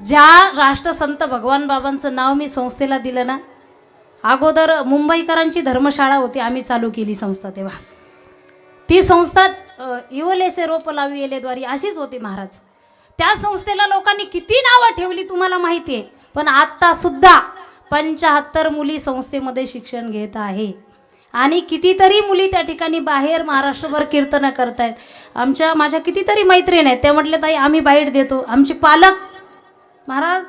ज्या राष्ट्रसंत भगवान बाबांचं नाव मी संस्थेला दिलं ना, अगोदर मुंबईकरांची धर्मशाळा होती, आम्ही चालू केली संस्था तेव्हा. ती संस्था इवलेसे रोप लावी येलेद्वारी अशीच होती महाराज. त्या संस्थेला लोकांनी किती नावं ठेवली तुम्हाला माहिती आहे, पण आत्ता सुद्धा 75 मुली संस्थेमध्ये शिक्षण घेत आहे आणि कितीतरी मुली त्या ठिकाणी बाहेर महाराष्ट्रभर कीर्तनं करतायत. माझ्या कितीतरी मैत्रीण आहेत, ते म्हटले ताई आम्ही बाईट देतो. आमचे पालक महाराज,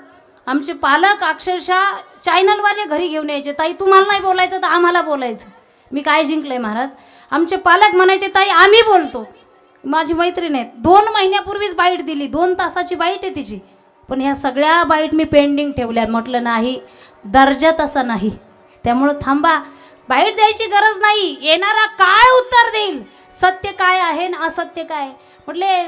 आमचे पालक अक्षरशः चॅनलवाले घरी घेऊन यायचे, ताई तुम्हाला नाही बोलायचं तर आम्हाला बोलायचं. मी काय जिंकलंय महाराज, आमचे पालक म्हणायचे ताई आम्ही बोलतो. माझी मैत्रीण आहेत, 2 महिन्यापूर्वीच बाईट दिली, 2 तासाची बाईट आहे तिची, पण ह्या सगळ्या बाईट मी पेंडिंग ठेवल्या. म्हटलं नाही, दर्जा तसा नाही, त्यामुळं थांबा, बाईट द्यायची गरज नाही, येणारा काळ उत्तर देईल सत्य काय आहे आणि असत्य काय. म्हटले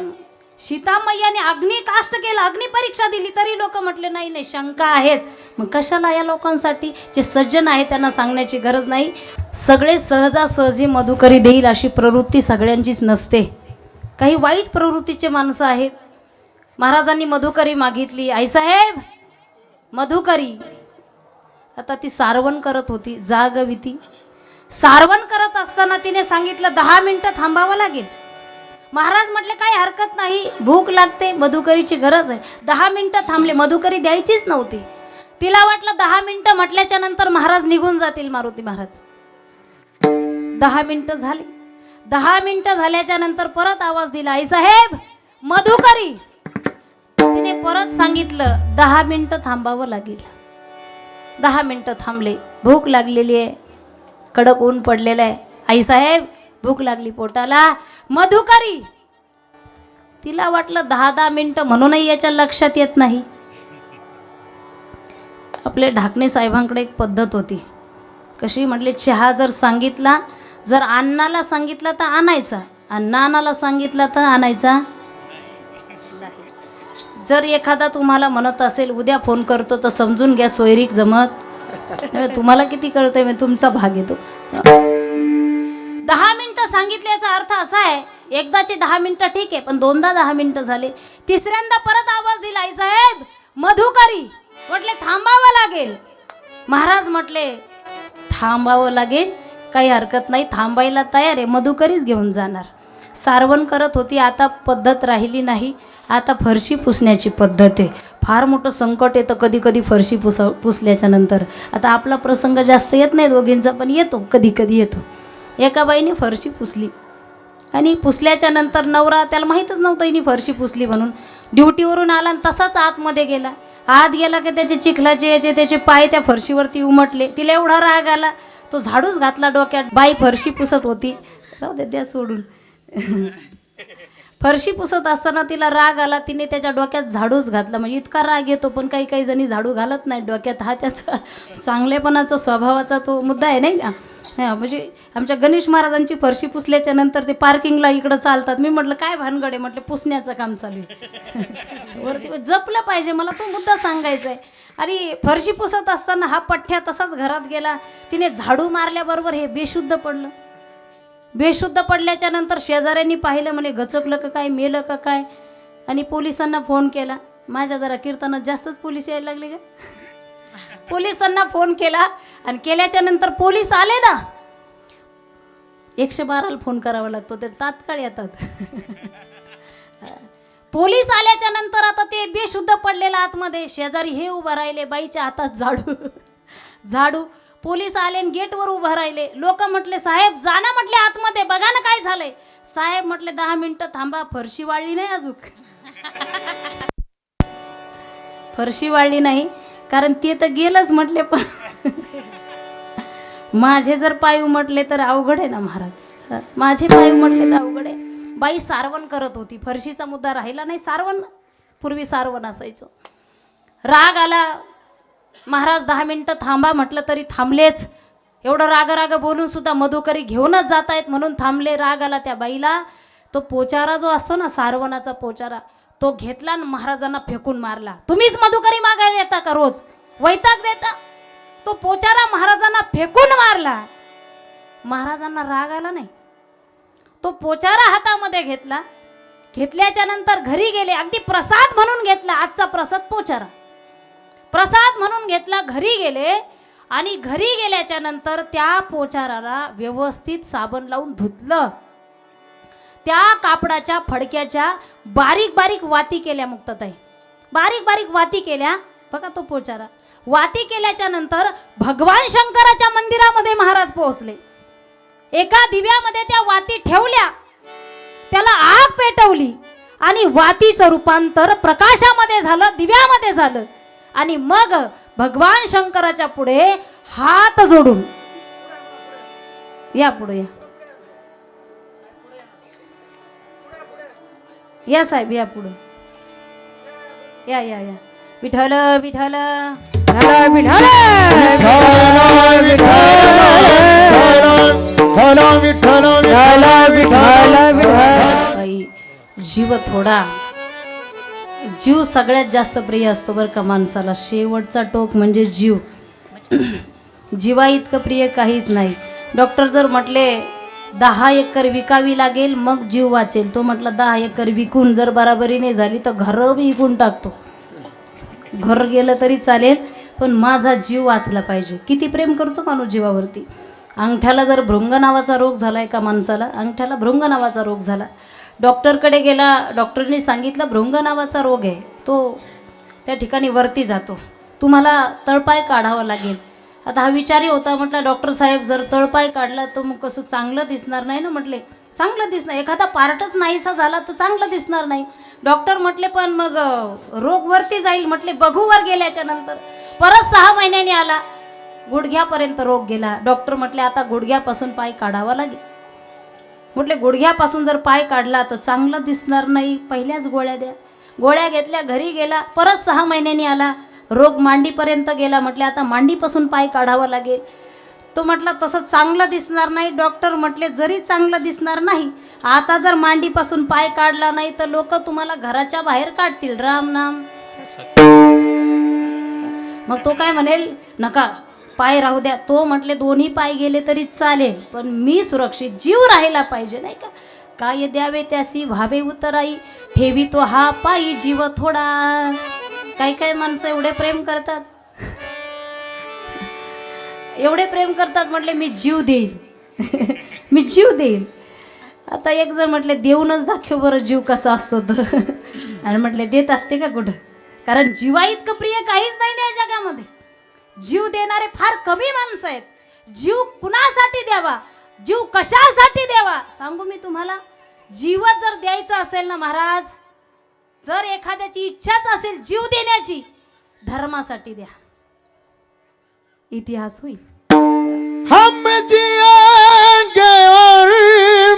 सीतामय्याने अग्नी काष्ट केला, अग्निपरीक्षा दिली, तरी लोक म्हटले नाही नाही शंका आहेच. मग कशाला या लोकांसाठी, जे सज्जन आहे त्यांना सांगण्याची गरज नाही. सगळे सहजासहजी मधुकरी देईल अशी प्रवृत्ती सगळ्यांचीच नसते, काही वाईट प्रवृत्तीचे माणसं आहेत. महाराजांनी मधुकरी मागितली, आईसाहेब मधुकरी. आता ती सारवण करत होती, जागविती. सारवण करत असताना तिने सांगितलं 10 मिनिटं थांबावं लागेल. महाराज म्हटले काही हरकत नाही, भूक लागते, मधुकरीची गरज आहे. 10 मिनिटं थांबले, मधुकरी द्यायचीच नव्हती. तिला वाटलं 10 मिनिटं म्हटल्याच्या नंतर महाराज निघून जातील, मारुती महाराज. 10 मिनिटं झाली. 10 मिनिटं झाल्याच्या नंतर परत आवाज दिला, आईसाहेब मधुकरी. तिने परत सांगितलं 10 मिनिटं थांबावं लागेल. 10 मिनिटं थांबले. भूक लागलेली आहे, कडक ऊन पडलेलं आहे. आईसाहेब भूक लागली पोटाला, मधुकरी. तिला वाटलं 10 मिनिटं म्हणूनही याच्या लक्षात येत नाही. आपले ढाकणे साहेबांकडे एक पद्धत होती, कशी म्हटले, चहा जर सांगितला, जर अण्णाला सांगितलं तर आणायचा, अण्णाला सांगितलं तर आणायचा. जर एखादा तुम्हाला म्हणत असेल उद्या फोन करतो तर समजून घ्या सोयरीक जमत. तुम्हाला किती कळतंय, मी तुमचा भाग येतो. 10 मिनिटं सांगितल्याचा अर्थ असा आहे, एकदाचे 10 मिनिटं ठीक आहे, पण दोनदा 10 मिनिटं झाले. तिसऱ्यांदा परत आवाज दिला, आई साहेब मधुकरी. म्हटले थांबावं लागेल. महाराज म्हटले थांबावं लागेल, काही हरकत नाही, थांबायला तयार आहे, मधुकरीच घेऊन जाणार. सारवण करत होती, आता पद्धत राहिली नाही, आता फरशी पुसण्याची पद्धत आहे. फार मोठं संकट येतं कधी कधी फरशी पुसल्याच्या नंतर. आता आपला प्रसंग जास्त येत नाही दोघींचा, पण येतो, कधी कधी येतो. एका बाईने फरशी पुसली आणि पुसल्याच्या नंतर नवरा, त्याला माहीतच नव्हतं हिने फरशी पुसली म्हणून, ड्युटीवरून आला आणि तसाच आतमध्ये गेला. आत गेला की त्याचे चिखलाचे याचे त्याचे पाय त्या फरशीवरती उमटले. तिला एवढा राग आला, तो झाडूच घातला डोक्यात. बाई फरशी पुसत होती, राहू दे द्या सोडून. फरशी पुसत असताना तिला राग आला, तिने त्याच्या डोक्यात झाडूच घातला. म्हणजे इतका राग येतो, पण काही काही जणी झाडू घालत नाही डोक्यात. हा त्याचा चांगलेपणाचा स्वभावाचा तो मुद्दा आहे नाही का. म्हणजे आमच्या गणेश महाराजांची फरशी पुसल्याच्या नंतर ते पार्किंगला इकडं चालतात. मी म्हटलं काय भानगड आहे, म्हटलं पुसण्याचं काम चालू आहे. वरती जपलं पाहिजे, मला तो मुद्दा सांगायचा आहे. आणि फरशी पुसत असताना हा पठ्ठ्या तसाच घरात गेला. तिने झाडू मारल्याबरोबर हे बेशुद्ध पडलं. बेशुद्ध पडल्याच्या नंतर शेजाऱ्यांनी पाहिलं, म्हणे गचकलं का काय, मेलं का काय. आणि पोलिसांना फोन केला. माझ्या जरा कीर्तनात जास्तच पोलीस यायला लागले का. पोलिसांना फोन केला आणि केल्याच्या नंतर पोलीस आले ना, 112ला फोन करावा लागतो, ते तात्काळ येतात. पोलीस आल्याच्या नंतर आता ते बेशुद्ध पडलेलं आतमध्ये, शेजारी हे उभं राहिले, बाईच्या हातात झाडू. पोलीस आले आणि गेटवर उभं राहिले. लोक म्हटले साहेब जा ना, म्हटले आतमध्ये बघा ना काय झालंय. साहेब म्हटले 10 मिनिटं थांबा, फरशी वाळली नाही अजून. फरशी वाळली नाही, कारण ते तर गेलंच म्हटले, पण माझे जर पाय उमटले तर अवघड आहे ना महाराज. माझे पाय उमटले तर अवघड आहे. बाई सारवण करत होती, फरशीचा मुद्दा राहिला नाही. सारवण, पूर्वी सारवण असायचं. राग आला, महाराज 10 मिनिटं थांबा म्हटलं तरी थांबलेच. एवढं राग बोलून सुद्धा मधुकरी घेऊनच जात आहेत म्हणून थांबले. राग आला त्या बाईला. तो पोचारा जो असतो ना, सारवणाचा पोचारा, तो घेतला आणि महाराजांना फेकून मारला. तुम्हीच मधुकरी मागायला येता का रोज, वैताग देता. तो पोचारा महाराजांना फेकून मारला. महाराजांना राग आला नाही. तो पोचारा हातामध्ये घेतला. घेतल्याच्या नंतर घरी गेले, अगदी प्रसाद म्हणून घेतला. आजचा प्रसाद पोचारा. प्रसाद म्हणून घेतला, घरी गेले आणि घरी गेल्याच्या नंतर त्या पोचाराला व्यवस्थित साबण लावून धुतलं. त्या कापडाच्या फडक्याच्या बारीक बारीक वाती केल्या मुक्ताताई, बारीक बारीक वाती केल्या. बघा तो पोचारा वाती केल्याच्या नंतर भगवान शंकराच्या मंदिरामध्ये महाराज पोहोचले. एका दिव्यामध्ये त्या वाती ठेवल्या, त्याला आग पेटवली आणि वातीचं रूपांतर प्रकाशामध्ये झालं, दिव्यामध्ये झालं. आणि मग भगवान शंकराच्या पुढे हात जोडून, या पुढे या साहेब, या पुढे या या या. विठ्ठल विठ्ठल विठ्ठल जीव थोडा, जीव सगळ्यात जास्त प्रिय असतो बरं का माणसाला. शेवटचा टोक म्हणजे जीव. जीवा इतकं प्रिय काहीच नाही. डॉक्टर जर म्हटले 10 एकर विकावी लागेल मग जीव वाचेल, तो म्हटला 10 एकर विकून जर बराबरी नाही झाली तर घर विकून टाकतो. घर गेलं तरी चालेल पण माझा जीव वाचला पाहिजे. किती प्रेम करतो माणूस जीवावरती. अंगठ्याला जर भृंग नावाचा रोग झाला एका माणसाला, अंगठ्याला भृंग नावाचा रोग झाला, डॉक्टरकडे गेला, डॉक्टरने सांगितलं भृंग नावाचा रोग आहे, तो त्या ठिकाणी वरती जातो, तुम्हाला तळपाय काढावा लागेल. आता हा विचारी होता, म्हटलं डॉक्टर साहेब जर तळपाय काढला तर मग कसं चांगलं दिसणार नाही ना. म्हटले चांगलं दिसणार, एखादा पार्टच नाहीसा झाला तर चांगलं दिसणार नाही. डॉक्टर म्हटले पण मग रोग वरती जाईल. म्हटले बघू. वर गेल्याच्या नंतर परत 6 महिन्यांनी आला, गुडघ्यापर्यंत रोग गेला. डॉक्टर म्हटले आता गुडघ्यापासून पाय काढावा लागेल. म्हटले गुडघ्यापासून जर पाय काढला तर चांगलं दिसणार नाही, पहिल्याच गोळ्या द्या. गोळ्या घेतल्या, घरी गेला, परत 6 महिन्यांनी आला, रोग मांडीपर्यंत गेला. म्हटले आता मांडीपासून पाय काढावा लागेल. तो म्हटला तसं चांगलं दिसणार नाही. डॉक्टर म्हटले जरी चांगलं दिसणार नाही, आता जर मांडीपासून पाय काढला नाही तर लोक तुम्हाला घराच्या बाहेर काढतील. राम नाम. मग तो काय म्हणेल, नका पाय राहू द्या. तो म्हटले दोन्ही पाय गेले तरी चालेल पण मी सुरक्षित, जीव राहायला पाहिजे नाही का. काय द्यावे त्यासी व्हावे उतराई, ठेवी तो हा पायी जीव थोडा. काही काही माणसं एवढे प्रेम करतात, एवढे प्रेम करतात, म्हटले मी जीव देईल मी जीव देईल. आता एक जण म्हटले देऊनच दाखव बरं जीव कसा असतो तर आणि म्हटले देत असते का कुठं, कारण जीवा इतकं प्रिय काहीच नाही ना या जगामध्ये. जीव देणारे फार कमी माणसं आहेत. जीव कुणासाठी द्यावा, जीव कशासाठी द्यावा सांगू मी तुम्हाला. जीव जर द्यायचा असेल ना महाराज, जर एखाद्याची इच्छाच असेल जीव देण्याची, धर्मासाठी द्या, इतिहास होईल. हम जिएंगे और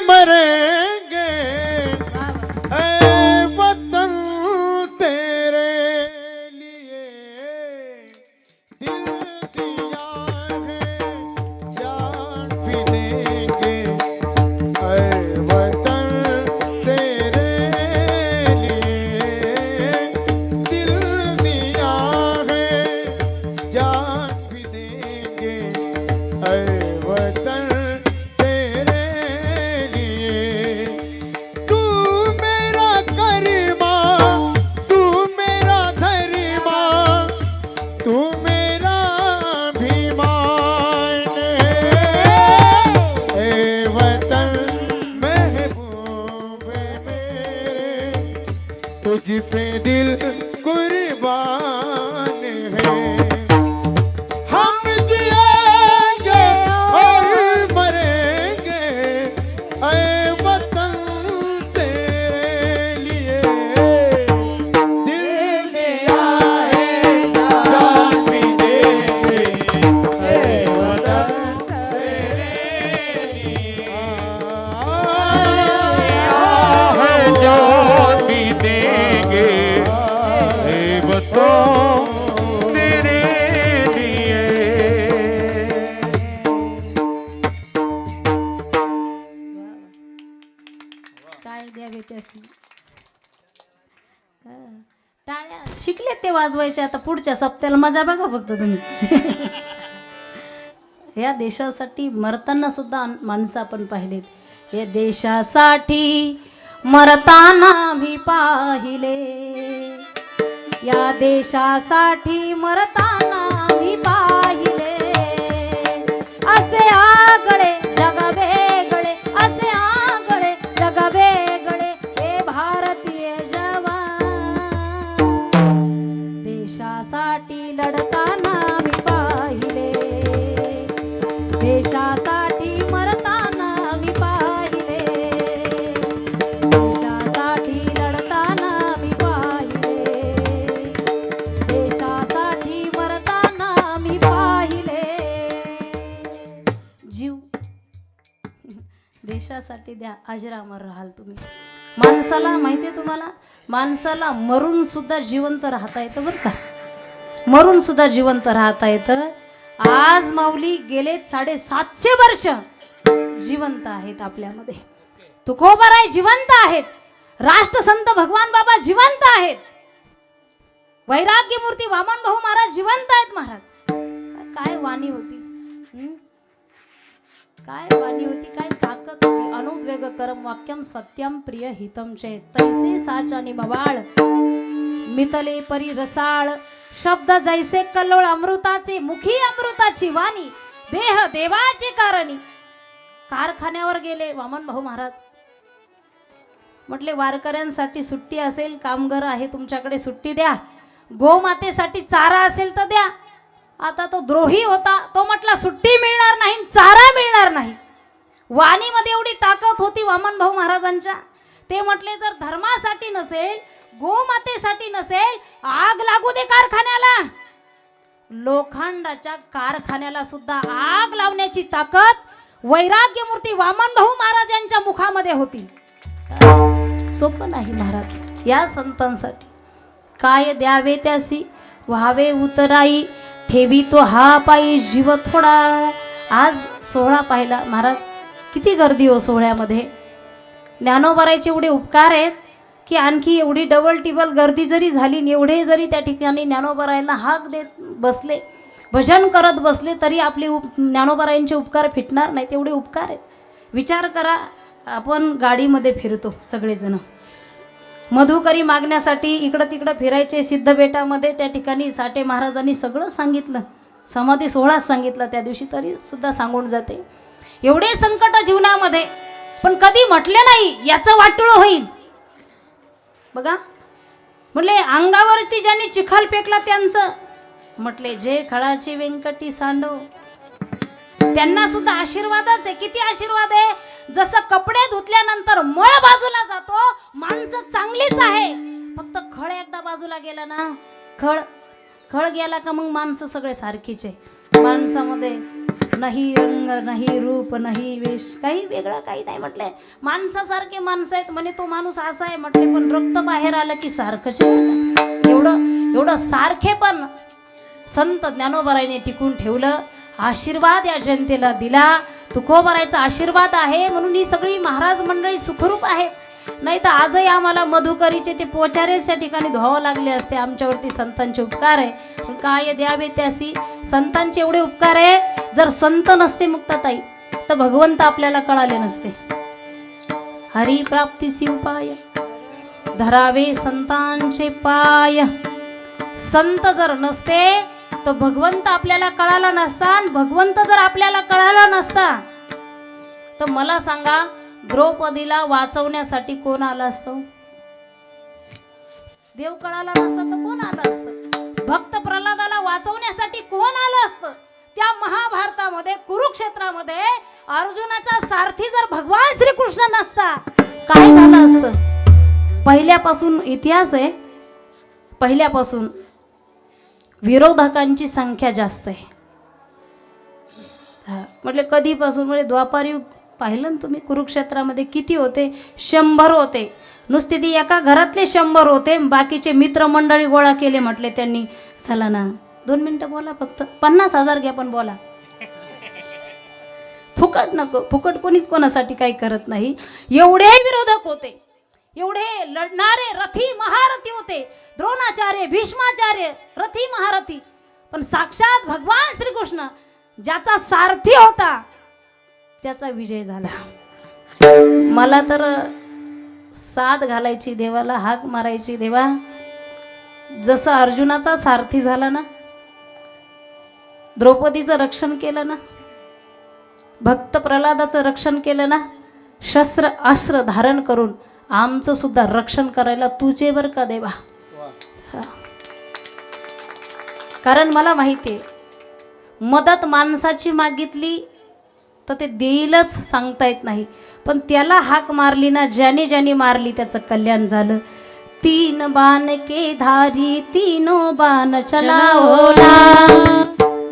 मरेंगे, ऐ वतन तेरे लिए दिल दिया है जान भी देंगे, ऐ वतन तेरे लिए दिल दिया है जान भी देंगे, ऐ वतन तेरे लिए। तू मेरा करीमा, तू मेरा धरीमा, तू मेरा अभिमान है, ऐ वतन महबूब मेरे, तुझ पे दिल कुर्बान है। हम जिएंगे और मरेंगे, ऐ वतन तेरे लिए दिल दिया है जान भी देंगे, ऐ वतन तेरे लिए है जान भी देंगे, ऐ वतन तेरे लिए। काय द्यावे त्यासी. टाळ्या शिकलेत ते वाजवायचे. आता पुढच्या सप्त्याला मजा बघा फक्त तुम्ही. या देशासाठी मरताना सुद्धा माणसं आपण पाहिलेत. या देशासाठी मरताना मी पाहिले, या देशासाठी मरताना मी पाहिले असे आगळे जग वेगळे असे आगळे जग वेगळे हे भारतीय जवान देशासाठी लढताना मी पाहिले देशासाठी मरताना मी पाहिले देशासाठी लढताना मी पाहिले देशासाठी मरताना मी पाहिले जीव देशासाठी द्या अजरामर राहाल तुम्ही माणसाला माहिती आहे तुम्हाला माणसाला मरून सुद्धा जिवंत राहता येतं बरं का मरून सुद्धा जिवंत राहता येतं आज माऊली गेले 750 वर्ष जिवंत आहेत आपल्यामध्ये तुकोबाराय जिवंत आहेत राष्ट्रसंत भगवान बाबा जिवंत आहेत वैराग्य मूर्ती वामन भाऊ महाराज जिवंत आहेत महाराज काय वाणी होती काय वाणी होती काय ताकद होती अनुद्वेग करम वाक्यम सत्यम प्रिय हितम चेत तैसे साचानी मवाळ मितले परी रसाळ शब्द जैसे कल्लोळ अमृताचे मुखी अमृताची वाणी देह देवाचे कारणी कारखान्यावर गेले वामन भाऊ महाराज म्हटले वारकऱ्यांसाठी सुट्टी असेल कामगार आहे तुमच्याकडे सुट्टी द्या गोमातेसाठी चारा असेल तर द्या आता तो द्रोही होता तो म्हटला सुट्टी मिळणार नाही चारा मिळणार नाही वाणीमध्ये एवढी ताकद होती वामन भाऊ महाराजांच्या ते म्हटले जर धर्मासाठी नसेल गोमातेसाठी नसेल आग लागू दे कारखान्याला लोखंडाच्या कारखान्याला सुद्धा आग लावण्याची ताकद वैराग्य मूर्ती वामन भाऊ महाराज यांच्या मुखामध्ये होती सोपं नाही महाराज या संतांसाठी काय द्यावे त्यासी व्हावे उतराई ठेवी तो हा पायी जीव थोडा आज सोहळा पाहिला महाराज किती गर्दी हो सोहळ्यामध्ये ज्ञानोबारायचे एवढे उपकार आहेत की आणखी एवढी डबल टिबल गर्दी जरी झाली एवढे जरी त्या ठिकाणी ज्ञानोबारायांना हाक देत बसले भजन करत बसले तरी आपले ज्ञानोबारायांचे उपकार फिटणार नाही तेवढे उपकार आहेत विचार करा आपण गाडीमध्ये फिरतो सगळेजण मधुकरी मागण्यासाठी इकडं तिकडं फिरायचे सिद्धबेटामध्ये त्या ठिकाणी साठे महाराजांनी सगळं सांगितलं समाधी सोहळाच सांगितला त्या दिवशी तरी सुद्धा सांगून जाते एवढे संकट जीवनामध्ये पण कधी म्हटले नाही याचं वाटोळं होईल बघा म्हटले अंगावरती ज्यांनी चिखल फेकला त्यांचं म्हटले जे खळाची व्यंकटी सांडव त्यांना सुद्धा आशीर्वादच आहे किती आशीर्वाद आहे जसं कपडे धुतल्यानंतर मळ बाजूला जातो माणसं चांगलीच आहे फक्त खळ एकदा बाजूला गेला ना खळ गेला का मग माणसं सगळे सारखीच आहे माणसामध्ये नाही रंग नाही रूप नाही वेश काही वेगळं काही नाही म्हटले माणसासारखे माणसं आहेत म्हणे तो माणूस असा आहे म्हटले पण रक्त बाहेर आलं की सारखंच एवढं सारखे पण संत ज्ञानोबारायने टिकून ठेवलं आशीर्वाद या जनतेला दिला तुकोबारायचा आशीर्वाद आहे म्हणून ही सगळी महाराज मंडळी सुखरूप आहेत नाही तर आजही आम्हाला मधुकरीचे ते पोचारेच त्या ठिकाणी धुवावं लागले असते आमच्यावरती संतांचे उपकार आहे पण काय द्यावे त्यासी संतांचे एवढे उपकार आहे जर संत नसते मुक्ताताई तर भगवंत आपल्याला कळाले नसते हरी प्राप्तीसी उपाय धरावे संतांचे पाय संत जर नसते तर भगवंत आपल्याला कळाला नसता भगवंत जर आपल्याला कळाला नसता तर मला सांगा द्रौपदीला वाचवण्यासाठी कोण आलं असतं देव कळाला नसता तर कोण आलं असतं भक्त प्रल्हादाला वाचवण्यासाठी कोण आलं असतं त्या महाभारतामध्ये कुरुक्षेत्रामध्ये अर्जुनाचा सारथी जर भगवान श्रीकृष्ण नसता काय झालं असतं पहिल्यापासून इतिहास आहे पहिल्यापासून विरोधकांची संख्या जास्त आहे म्हटले कधीपासून म्हणजे द्वापार युग पाहिलं ना तुम्ही कुरुक्षेत्रामध्ये किती होते 100 होते नुसते ती एका घरातले 100 होते बाकीचे मित्रमंडळी गोळा केले म्हटले त्यांनी चला ना 2 मिनिटं बोला फक्त 50,000 घ्या पण बोला फुकट नको फुकट कोणीच कोणासाठी काही करत नाही एवढे विरोधक होते एवढे लढणारे रथी महारथी होते द्रोणाचार्य भीष्माचार्य रथी महारथी पण साक्षात भगवान श्रीकृष्ण ज्याचा सारथी होता त्याचा विजय झाला मला तर साथ घालायची देवाला हाक मारायची देवा जसं अर्जुनाचा सारथी झाला ना, द्रौपदीचं रक्षण केलं ना, भक्त प्रल्हादाचं रक्षण केलं ना, शस्त्र अस्त्र धारण करून आमचं सुद्धा रक्षण करायला तुझे बर का देवा. हा. कारण मला माहिती आहे, मदत माणसाची मागितली तर ते देईलच सांगता येत नाही, पण त्याला हाक मारली ना, ज्याने ज्याने मारली त्याचं कल्याण झालं. तीन बाण के धारी तीनों बाण चलाओ ना,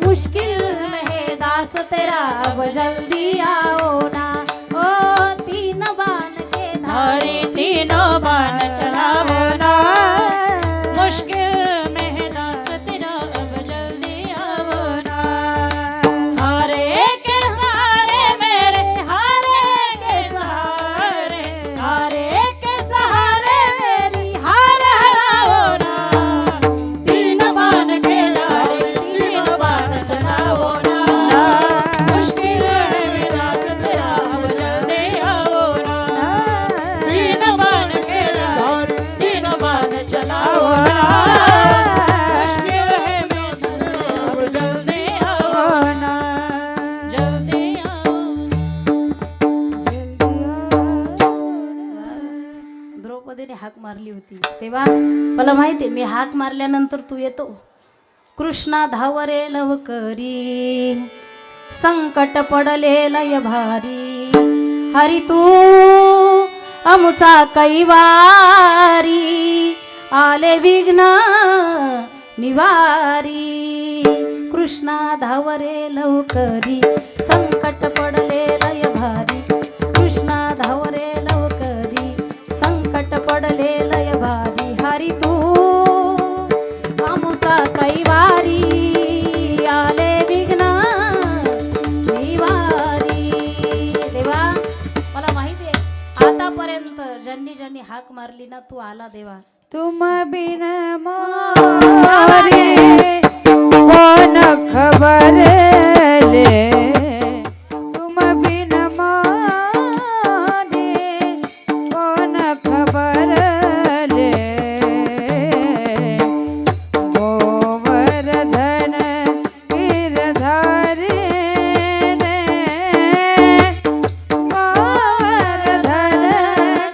मुश्किल में है दास तेरा अब जल्दी आओ ना. ओ तीन बाण के धारी तीनों बाण चलाओ ना, मुश्किल में है दास तेरा अब जल्दी आओ ना. हारे के सहारे मेरे, हारे के सहारे, हारे के सहारे मेरी हार हराओ ना. तीन बाण के धारे तीनों बाण चलाओ ना, मुश्किल में दास तेरा अब जल्दी आओ ना. तीन बाण के धारे तीनों बाण चलाओ ना, मुश्किल है में दास अब जल्दी आओ ना. जल्दी आओ. द्रौपदीने हाक मारली होती तेव्हा मला माहिती आहे, मी हाक मारल्यानंतर तू येतो. कृष्णा धावरे लवकरी, संकट पडले लय भारी, हरी तू अमुचा कैवारी, आले विघ्न निवारी. कृष्णा धावरे लवकरी, संकट पडले लय भारी, कृष्णा धावरे लवकरी, संकट पडले लय भारी, हरी तू आमुचा कैवारी, आले विघ्न निवारी. देवा मला माहिती आहे, आतापर्यंत ज्यांनी ज्यांनी हाक मारली ना, तू आला देवा. तुम बिन मोरे कौन खबर ले, तुम बिन मोरे कौन खबर ले. गोवर्धन गिरधारी ने, गोवर्धन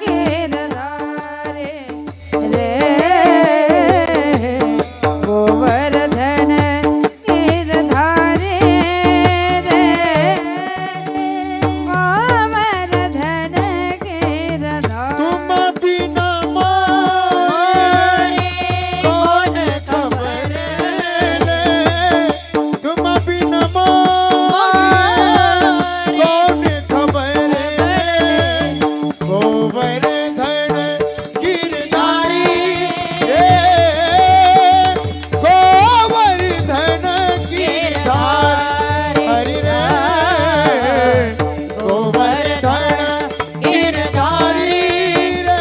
गिरधारी रे, गोवर्धन गिरधारी रे, गोवर्धन गिरधारी. तुम बिना मोरे कौन खबर ले, तुम बिना मोरे कौन खबर ले. गोवर्धन गिरधारी रे, गोवर्धन गिरधारी हरि रे, गोवर्धन गिरधारी रे,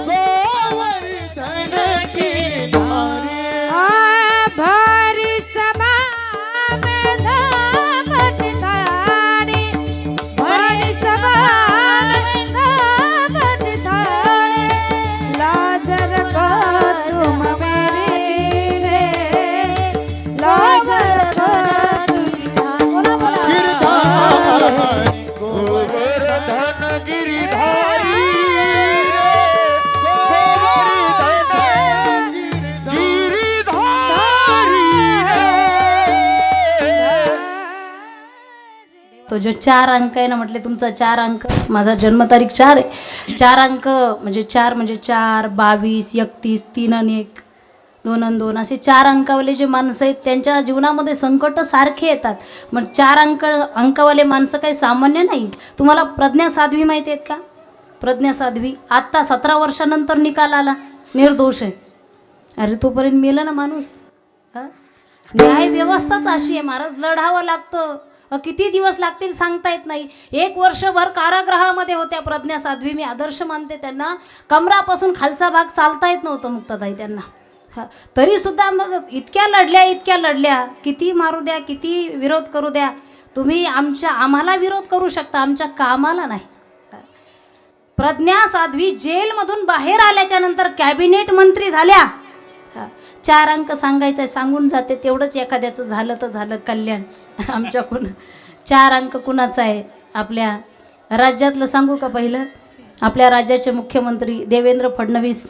गोवर्धन गिरधारी. भारी सभा में दामट थारी, भारी सभा में दामट थारी, लाजर को तुम मेरी रे, लाजर को गिरधारी गोवर्धन गिरधारी रे, गोवर्धन गिरधारी रे. तो जो 4 अंक आहे ना, म्हटले तुमचा 4 अंक, माझा जन्मतारीख 4 आहे. 4 अंक म्हणजे 4 म्हणजे 4, 22, 31, 3 आणि 1, 2 आणि 2 असे 4 अंकावाले जे माणसं आहेत त्यांच्या जीवनामध्ये संकट सारखे येतात. मग 4 अंकावाले माणसं काही सामान्य नाही. तुम्हाला प्रज्ञा साध्वी माहिती आहेत का? प्रज्ञा साध्वी आत्ता 17 वर्षानंतर निकाल आला, निर्दोष आहे. अरे तोपर्यंत मेलं ना माणूस. हा? न्याय व्यवस्थाच अशी आहे महाराज, लढावं लागतं. किती दिवस लागतील सांगता येत नाही. 1 वर्षभर कारागृहामध्ये होत्या प्रज्ञा साध्वी. मी आदर्श मानते त्यांना. कमरापासून खालचा भाग चालता येत नव्हतं मुक्ताताई त्यांना. तरीसुद्धा मग इतक्या लढल्या, किती मारू द्या, किती विरोध करू द्या, तुम्ही आम्हाला विरोध करू शकता, आमच्या कामाला नाही. प्रज्ञा साध्वी जेलमधून बाहेर आल्याच्या नंतर कॅबिनेट मंत्री झाल्या. 4 अंक सांगायचं सांगून जाते, तेवढंच एखाद्याचं झालं तर झालं कल्याण. आमच्याकडून 4 अंक कुणाचा आहे? आपल्या राज्यातलं सांगू का पहिलं? आपल्या राज्याचे मुख्यमंत्री देवेंद्र फडणवीस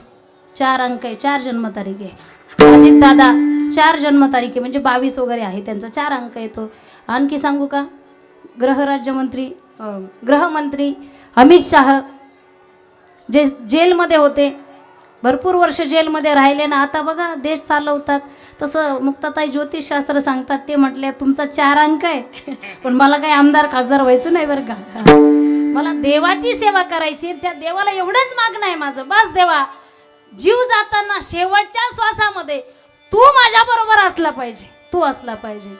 4 अंक आहे, 4 जन्मतारीख आहे. अजितदादा 4 जन्मतारीख आहे, म्हणजे 22 वगैरे आहे त्यांचा, 4 अंक येतो. आणखी सांगू का? गृहमंत्री अमित शाह जे जेलमध्ये होते, भरपूर वर्ष जेलमध्ये राहिले ना, आता बघा देश चालवतात. तसं मुक्ताताई ज्योतिषशास्त्र सांगतात, ते म्हटले तुमचा 4 अंक आहे पण मला काही आमदार खासदार व्हायचं नाही बरं का. मला देवाची सेवा करायची, त्या देवाला एवढंच मागणं आहे माझं, बस देवा जीव जाताना शेवटच्या श्वासामध्ये तू माझ्या बरोबर असला पाहिजे, तू असला पाहिजे.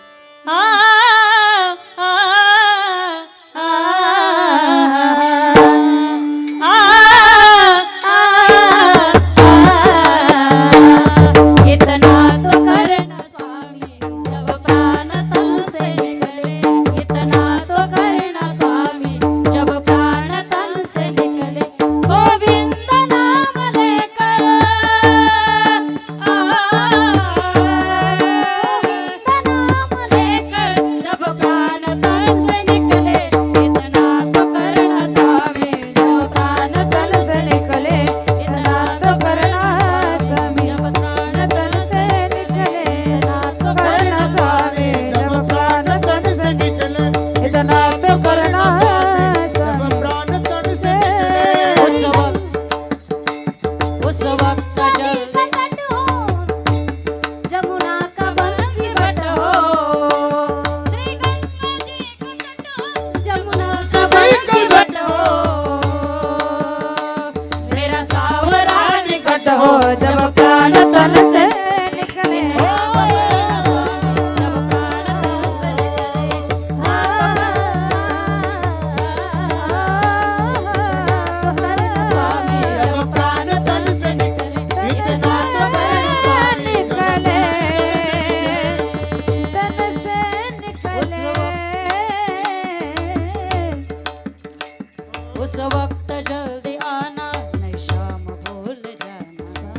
उस वक्त जल्दी आना नहीं शाम भूल जाना,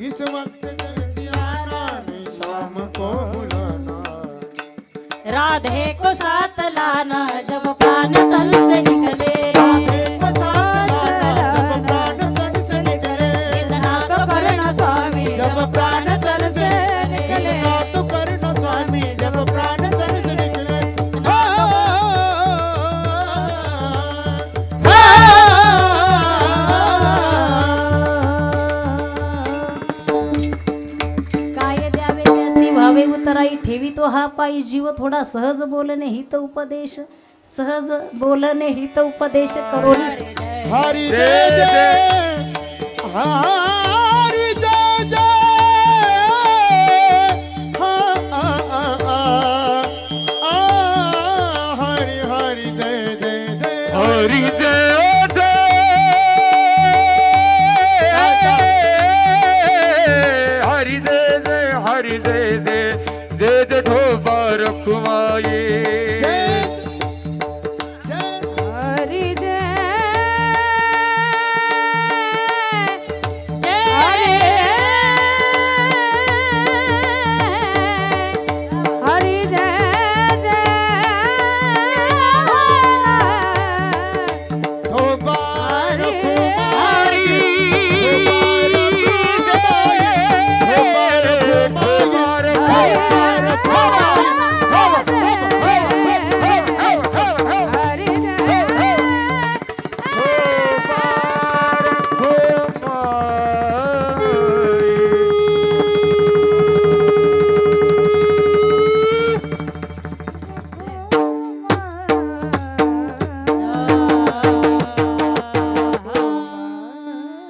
इस वक्त जल्दी आना नहीं शाम को बुलाना, राधे को साथ लाना जब प्राण तन से निकले, राधे को साथ लाना जब प्राण तन से निकले, इतना तो करना स्वामी जब प्राण तन से निकले, इतना तो करना स्वामी जब प्राण तन से निकले. काय द्यावे त्यासी व्हावे उतराई, ठेवी तो हा पायी जीव थोडा, सहज बोलणे हित उपदेश, सहज बोलणे हित उपदेश करून. हरि जय जय, हरि जय जय, हरि हरि जय जय जय, हरि जय जय, हरि जय जय, हरि जय जय, जय जय ठोबा रखुमाई. हरि जय हरि जय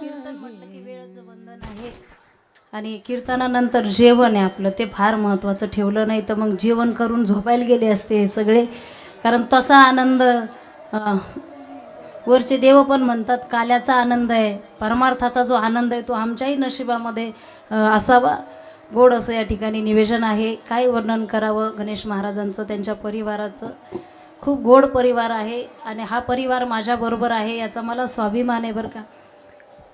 कीर्तन म्हटलं की वेळेचं बंधन आहे आणि कीर्तनानंतर जेवण आहे आपलं, ते फार महत्त्वाचं. ठेवलं नाही तर मग जेवण करून झोपायला गेले असते सगळे, कारण तसा आनंद वरचे देव पण म्हणतात काल्याचा आनंद आहे, परमार्थाचा जो आनंद आहे तो आमच्याही नशिबामध्ये असावा. गोड असं या ठिकाणी निवेदन आहे. काय वर्णन करावं गणेश महाराजांचं, त्यांच्या परिवाराचं. खूप गोड परिवार आहे आणि हा परिवार माझ्याबरोबर आहे याचा मला स्वाभिमान आहे बरं का.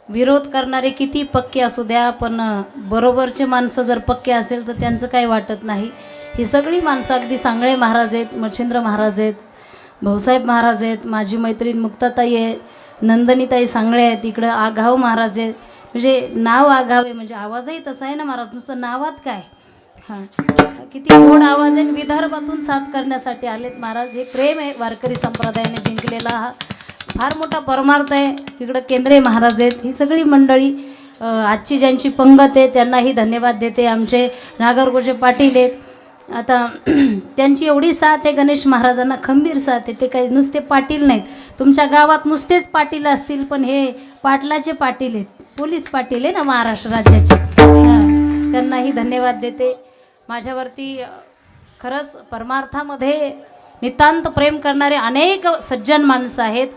विरोध करणारे किती पक्के असू द्या, पण बरोबरचे माणसं जर पक्के असेल तर त्यांचं काही वाटत नाही. ही सगळी माणसं अगदी सांगळे महाराज आहेत, मच्छिंद्र महाराज आहेत, भाऊसाहेब महाराज आहेत, माझी मैत्रीण मुक्ताताई आहे, नंदनीताई सांगळे आहेत, इकडं आघाव महाराज आहेत. म्हणजे नाव आघाव आहे म्हणजे आवाजही तसा आहे ना महाराज, नुसतं नावात काय. हां, किती गोड आवाज आहे. विदर्भातून साथ करण्यासाठी आलेत महाराज. हे प्रेम आहे वारकरी संप्रदायाने जिंकलेला, हा फार मोठा परमार्थ आहे. तिकडं केंद्रे महाराज आहेत, ही सगळी मंडळी आजची ज्यांची पंगत आहे त्यांनाही धन्यवाद देते. आमचे नागरगोजे पाटील आहेत, आता त्यांची एवढी साथ आहे गणेश महाराजांना, खंबीर साथ आहे. ते काही नुसते पाटील नाहीत, तुमच्या गावात नुसतेच पाटील असतील पण हे पाटलाचे पाटील आहेत, पोलीस पाटील आहे ना महाराष्ट्र राज्याचे. त्यांनाही धन्यवाद देते. माझ्यावरती खरंच परमार्थामध्ये नितांत प्रेम करणारे अनेक सज्जन माणसं आहेत,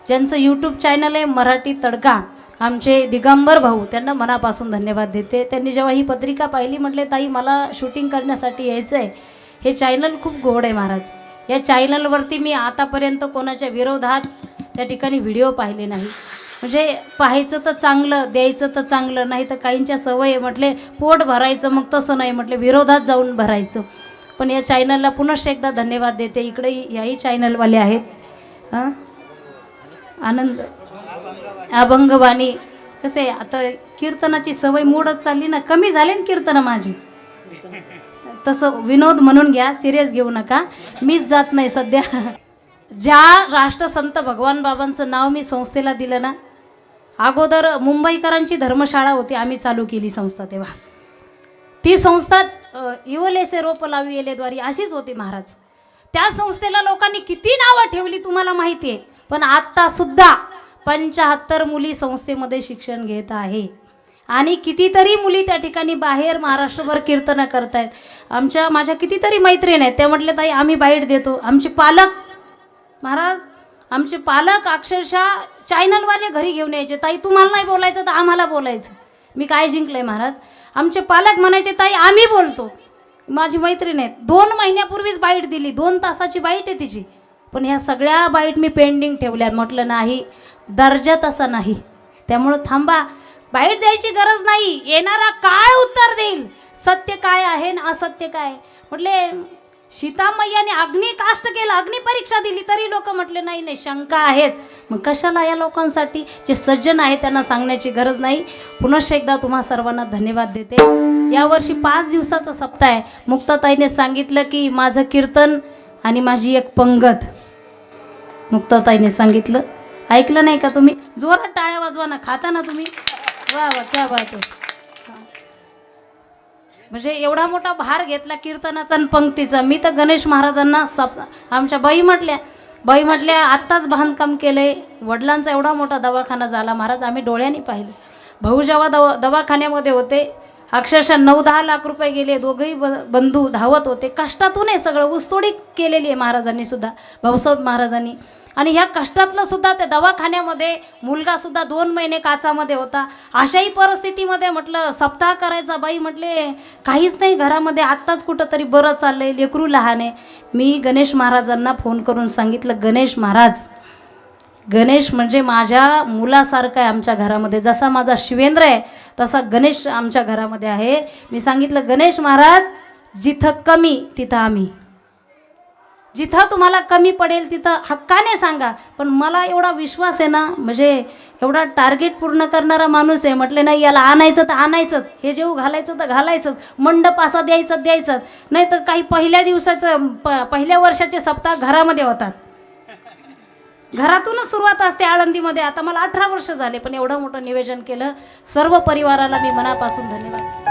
ज्यांचं यूट्यूब चॅनल आहे मराठी तडका. आमचे दिगंबर भाऊ, त्यांना मनापासून धन्यवाद देते. त्यांनी जेव्हा ही पत्रिका पाहिली म्हटले ताई मला शूटिंग करण्यासाठी यायचं आहे. हे चॅनल खूप गोड आहे महाराज. या चॅनलवरती मी आतापर्यंत कोणाच्या विरोधात त्या ठिकाणी व्हिडिओ पाहिले नाही. म्हणजे पाहायचं तर चांगलं, द्यायचं तर चांगलं, नाही तर काहींच्या सवय म्हटले पोट भरायचं, मग तसं नाही म्हटले विरोधात जाऊन भरायचं. पण या चॅनलला पुनश्च एकदा धन्यवाद देते. इकडे याही चॅनलवाले आहेत, हां आनंद अभंगवाणी. कसे आता कीर्तनाची सवय मोडत चालली ना, कमी झाले ना कीर्तनं माझी. तसं विनोद म्हणून घ्या, सिरियस घेऊ नका, मीच जात नाही सध्या. ज्या राष्ट्रसंत भगवान बाबांचं नाव मी संस्थेला दिलं ना, अगोदर मुंबईकरांची धर्मशाळा होती, आम्ही चालू केली संस्था. तेव्हा ती संस्था इवलेसे रोप लावी येलेद्वारी अशीच होती महाराज. त्या संस्थेला लोकांनी किती नावं ठेवली तुम्हाला माहिती आहे, पण आत्तासुद्धा 75 मुली संस्थेमध्ये शिक्षण घेत आहे आणि कितीतरी मुली त्या ठिकाणी बाहेर महाराष्ट्रभर कीर्तनं करत आहेत. माझ्या कितीतरी मैत्रीण आहेत, त्या म्हटले ताई आम्ही बाईट देतो. आमचे पालक महाराज, आमचे पालक अक्षरशः चॅनलवाले घरी घेऊन यायचे, ताई तुम्हाला नाही बोलायचं तर आम्हाला बोलायचं. मी काय जिंकलंय महाराज. आमचे पालक म्हणायचे ताई आम्ही बोलतो. माझी मैत्रीण आहेत, 2 महिन्यापूर्वीच बाईट दिली, 2 तासाची बाईट आहे तिची, पण ह्या सगळ्या बाईट मी पेंडिंग ठेवल्या. म्हटलं नाही, दर्जा तसा नाही, त्यामुळं थांबा, बाईट द्यायची गरज नाही, येणारा काळ उत्तर देईल सत्य काय आहे ना असत्य काय. म्हटले सीतामय्याने अग्नी काष्ट केला, अग्निपरीक्षा दिली, तरी लोक म्हटले नाही नाही शंका आहेच. मग कशाला या लोकांसाठी जे सज्जन आहे त्यांना सांगण्याची गरज नाही. पुनश्च एकदा तुम्हा सर्वांना धन्यवाद देते. यावर्षी 5 दिवसाचा सप्ताह आहे. मुक्ताताईने सांगितलं की माझं कीर्तन आणि माझी एक पंगत, मुक्ताताईने सांगितलं, ऐकलं नाही का तुम्ही? जोरात टाळ्या वाजवा ना, खाता ना तुम्ही, वा वा क्या बात आहे. म्हणजे एवढा मोठा भार घेतला कीर्तनाचा आणि पंक्तीचा. मी तर गणेश महाराजांना आमच्या बाई म्हटल्या आत्ताच बांधकाम केलंय, वडिलांचा एवढा मोठा दवाखाना झाला महाराज, आम्ही डोळ्यांनी पाहिलं. भाऊ जेव्हा दवाखान्यामध्ये होते, अक्षरशः 9-10 लाख रुपये गेले, दोघंही बंधू धावत होते. कष्टातून आहे सगळं, ऊसतोडी केलेली आहे महाराजांनी सुद्धा, भाऊसाहेब महाराजांनी. आणि ह्या कष्टातलं सुद्धा त्या दवाखान्यामध्ये मुलगासुद्धा 2 महिने काचामध्ये होता. अशाही परिस्थितीमध्ये म्हटलं सप्ताह करायचा. बाई म्हटले काहीच नाही घरामध्ये, आत्ताच कुठंतरी बरं चाललं आहे, लेकरू लहान आहे. मी गणेश महाराजांना फोन करून सांगितलं, गणेश महाराज, गणेश म्हणजे माझ्या मुलासारखा आहे आमच्या घरामध्ये, जसा माझा शिवेंद्र आहे तसा गणेश आमच्या घरामध्ये आहे. मी सांगितलं गणेश महाराज, जिथं कमी तिथं आम्ही, जिथं तुम्हाला कमी पडेल तिथं हक्काने सांगा, पण मला एवढा विश्वास आहे ना, म्हणजे एवढा टार्गेट पूर्ण करणारा माणूस आहे. म्हटले नाही याला आणायचं तर आणायचंच, हे जेव घालायचं तर घालायचंच, मंडप असा द्यायचं, नाही तर काही पहिल्या वर्षाचे सप्ताह घरामध्ये होतात, घरातूनच सुरुवात असते आळंदीमध्ये. आता मला 18 वर्ष झाले, पण एवढं मोठं नियोजन केलं. सर्व परिवाराला मी मनापासून धन्यवाद.